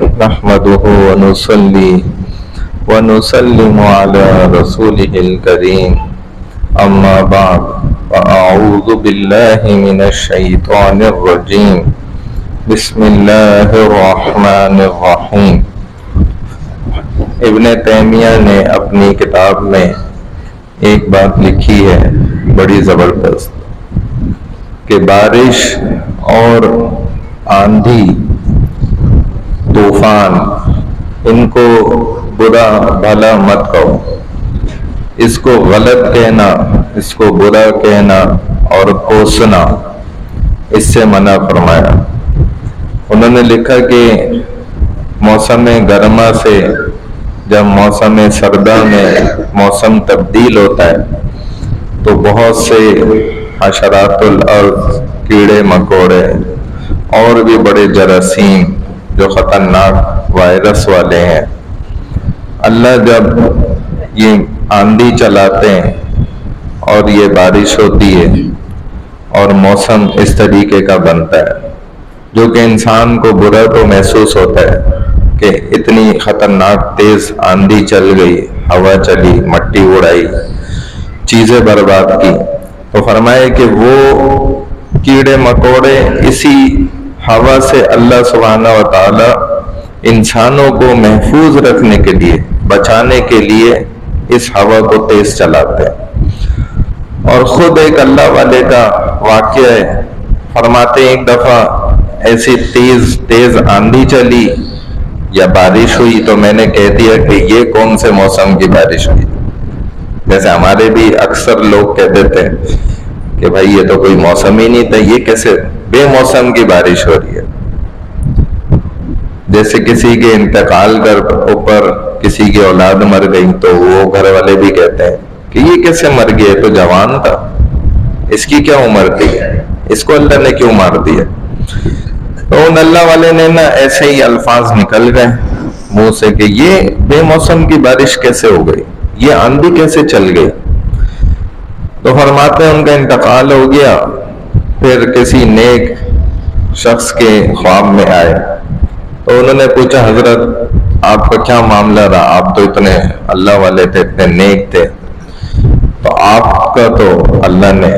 نحمده ونصلي ونسلم على رسوله الكريم أما بعد فأعوذ بالله من الشيطان الرجيم بسم اللہ الرحمن الرحیم۔ ابن تیمیہ نے اپنی کتاب میں ایک بات لکھی ہے بڑی زبردست، کہ بارش اور آندھی طوفان ان کو برا بھلا مت کہو، اس کو غلط کہنا، اس کو برا کہنا اور کوسنا، اس سے منع فرمایا۔ انہوں نے لکھا کہ موسم گرما سے جب موسم سردہ میں موسم تبدیل ہوتا ہے تو بہت سے حشرات الارض، کیڑے مکوڑے اور بھی بڑے جراثیم جو خطرناک وائرس والے ہیں، اللہ جب یہ آندھی چلاتے ہیں اور یہ بارش ہوتی ہے اور موسم اس طریقے کا بنتا ہے جو کہ انسان کو برا تو محسوس ہوتا ہے کہ اتنی خطرناک تیز آندھی چل گئی، ہوا چلی، مٹی اڑائی، چیزیں برباد کی، تو فرمائے کہ وہ کیڑے مکوڑے اسی ہوا سے اللہ سبحانہ و تعالی انسانوں کو محفوظ رکھنے کے لیے، بچانے کے لیے اس ہوا کو تیز چلاتے ہیں۔ اور خود ایک اللہ والے کا واقعہ ہے، فرماتے ایک دفعہ ایسی تیز آندھی چلی یا بارش ہوئی تو میں نے کہہ دیا کہ یہ کون سے موسم کی بارش ہوئی، جیسے ہمارے بھی اکثر لوگ کہہ دیتے ہیں کہ بھائی یہ تو کوئی موسم ہی نہیں تھا، یہ کیسے بے موسم کی بارش ہو رہی ہے۔ جیسے کسی کے انتقال کر اوپر کسی کی اولاد مر گئی تو وہ گھر والے بھی کہتے ہیں کہ یہ کیسے مر گیا، تو جوان تھا، اس کی کیا عمر تھی، اس کو اللہ نے کیوں مار دیا۔ تو ان اللہ والے نے نا ایسے ہی الفاظ نکل گئے منہ سے کہ یہ بے موسم کی بارش کیسے ہو گئی، یہ آندھی کیسے چل گئی۔ تو فرماتے ہیں ان کا انتقال ہو گیا، پھر کسی نیک شخص کے خواب میں آئے تو انہوں نے پوچھا حضرت آپ کا کیا معاملہ رہا، آپ تو اتنے اللہ والے تھے، اتنے نیک تھے، تو آپ کا تو اللہ نے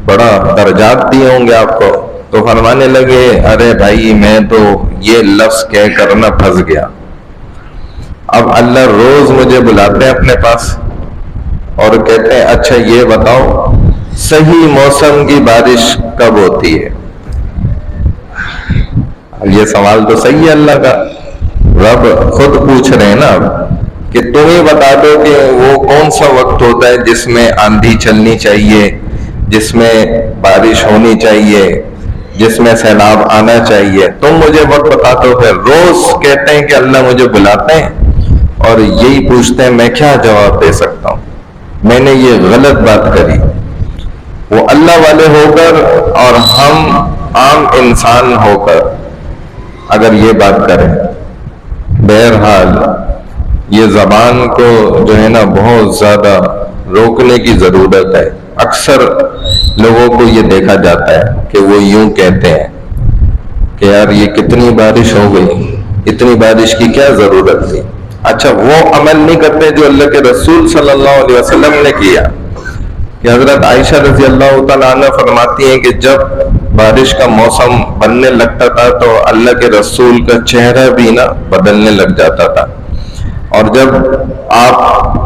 بڑا درجات دیے ہوں گے آپ کو۔ تو فرمانے لگے ارے بھائی میں تو یہ لفظ کہہ کر نہ پھنس گیا، اب اللہ روز مجھے بلاتے ہیں اپنے پاس اور کہتے ہیں اچھا یہ بتاؤ صحیح موسم کی بارش کب ہوتی ہے۔ یہ سوال تو صحیح ہے اللہ کا، رب خود پوچھ رہے ہیں نا اب کہ تم ہی بتا دو کہ وہ کون سا وقت ہوتا ہے جس میں آندھی چلنی چاہیے، جس میں بارش ہونی چاہیے، جس میں سیلاب آنا چاہیے، تم مجھے وقت بتا دو۔ پھر روز کہتے ہیں کہ اللہ مجھے بلاتے ہیں اور یہی پوچھتے ہیں میں کیا جواب دے سکتا ہوں، میں نے یہ غلط بات کری۔ وہ اللہ والے ہو کر اور ہم عام انسان ہو کر اگر یہ بات کریں، بہرحال یہ زبان کو جو ہے نا بہت زیادہ روکنے کی ضرورت ہے۔ اکثر لوگوں کو یہ دیکھا جاتا ہے کہ وہ یوں کہتے ہیں کہ یار یہ کتنی بارش ہو گئی، اتنی بارش کی کیا ضرورت تھی۔ اچھا وہ عمل نہیں کرتے جو اللہ کے رسول صلی اللہ علیہ وسلم نے کیا، کہ حضرت عائشہ رضی اللہ تعالیٰ عنہ فرماتی ہیں کہ جب بارش کا موسم بننے لگتا تھا تو اللہ کے رسول کا چہرہ بھی نا بدلنے لگ جاتا تھا، اور جب آپ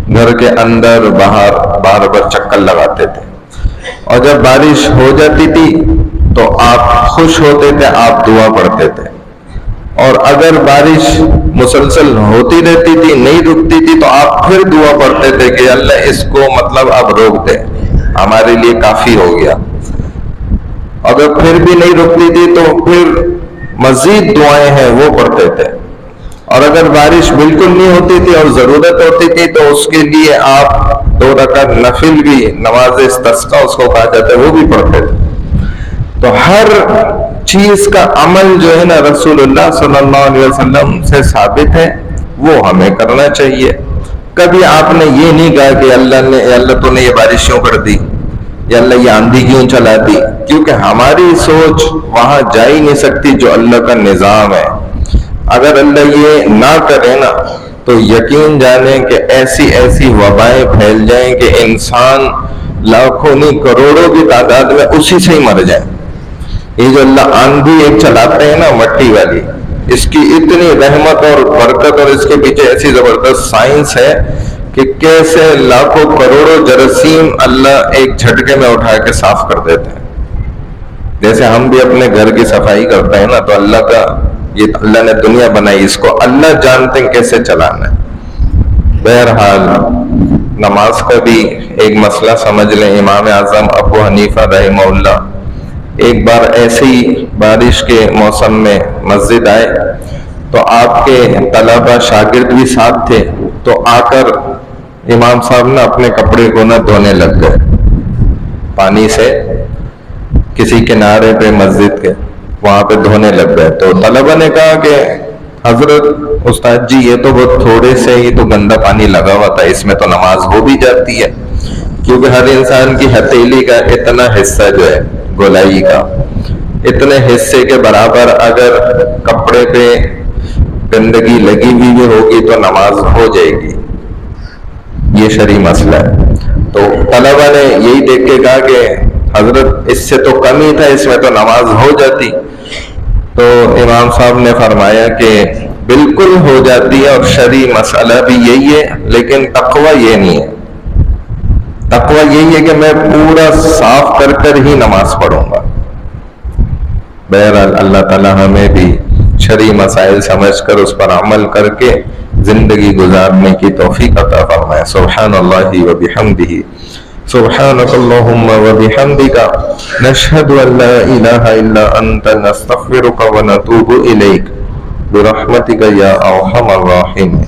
گھر کے اندر باہر بار بار چکر لگاتے تھے اور جب بارش ہو جاتی تھی تو آپ خوش ہوتے تھے، آپ دعا پڑھتے تھے، اور اگر بارش مسلسل ہوتی رہتی تھی نہیں رکتی تھی تو آپ پھر دعا پڑھتے تھے کہ اللہ اس کو مطلب اب روک دے، ہمارے لیے کافی ہو گیا۔ اگر پھر بھی نہیں رکتی تھی تو پھر مزید دعائیں ہیں وہ پڑھتے تھے، اور اگر بارش بالکل نہیں ہوتی تھی اور ضرورت ہوتی تھی تو اس کے لیے آپ 2 رکعت نفل بھی، نماز استسقاء اس کو کہا جاتا ہے، وہ بھی پڑھتے تھے۔ تو ہر چیز کا عمل جو ہے نا رسول اللہ صلی اللہ علیہ وسلم سے ثابت ہے، وہ ہمیں کرنا چاہیے۔ کبھی آپ نے یہ نہیں کہا کہ اللہ تو نے یہ بارش کیوں کر دی، یا اللہ یہ آندھی کیوں چلا دی، کیونکہ ہماری سوچ وہاں جا ہی نہیں سکتی جو اللہ کا نظام ہے۔ اگر اللہ یہ نہ کرے نا تو یقین جانیں کہ ایسی ایسی وبائیں پھیل جائیں کہ انسان لاکھوں نہیں کروڑوں کی تعداد میں اسی سے ہی مر جائیں. یہ جو اللہ آندھی ایک چلاتے ہیں نا مٹی والی، اس کی اتنی رحمت اور برکت اور اس کے پیچھے ایسی زبردست سائنس ہے کہ کیسے لاکھوں کروڑوں جراثیم اللہ ایک جھٹکے میں اٹھا کے صاف کر دیتے ہیں. جیسے ہم بھی اپنے گھر کی صفائی کرتے ہیں نا، تو اللہ نے دنیا بنائی، اس کو اللہ جانتے ہیں کیسے چلانا ہے. بہرحال نماز کا بھی ایک مسئلہ سمجھ لیں. امام اعظم ابو حنیفہ رحمہ اللہ ایک بار ایسے ہی بارش کے موسم میں مسجد آئے تو آپ کے طلبہ شاگرد بھی ساتھ تھے، تو آ کر امام صاحب نے اپنے کپڑے کو نہ دھونے لگ گئے پانی سے، کسی کنارے پہ مسجد کے وہاں پہ دھونے لگ گئے. تو طلبہ نے کہا کہ حضرت استاد جی یہ تو بہت تھوڑے سے ہی تو گندا پانی لگا ہوا تھا، اس میں تو نماز ہو بھی جاتی ہے. کیونکہ ہر انسان کی ہتھیلی کا اتنا حصہ جو ہے گولائی کا، اتنے حصے کے برابر اگر کپڑے پہ گندگی لگی ہوئی بھی ہوگی تو نماز ہو جائے گی. یہ شرعی مسئلہ ہے. تو طلبہ نے یہی دیکھ کے کہا کہ حضرت اس سے تو کم ہی تھا، اس میں تو نماز ہو جاتی. تو امام صاحب نے فرمایا کہ بالکل ہو جاتی ہے، اور شرعی مسئلہ بھی یہی ہے، لیکن تقوی یہ نہیں ہے. تقوی یہی ہے کہ میں پورا صاف کر کر ہی نماز پڑھوں گا. بہرحال اللہ تعالی ہمیں بھی شرعی مسائل سمجھ کر اس پر عمل کر کے زندگی گزارنے کی توفیق عطا فرمائے. سبحان اللہ و بحمدہ، سبحانک اللہم و بحمدک، نشہد ان لا الہ الا انت، نستغفرک و نتوب الیک، برحمتک یا ارحم الراحمین.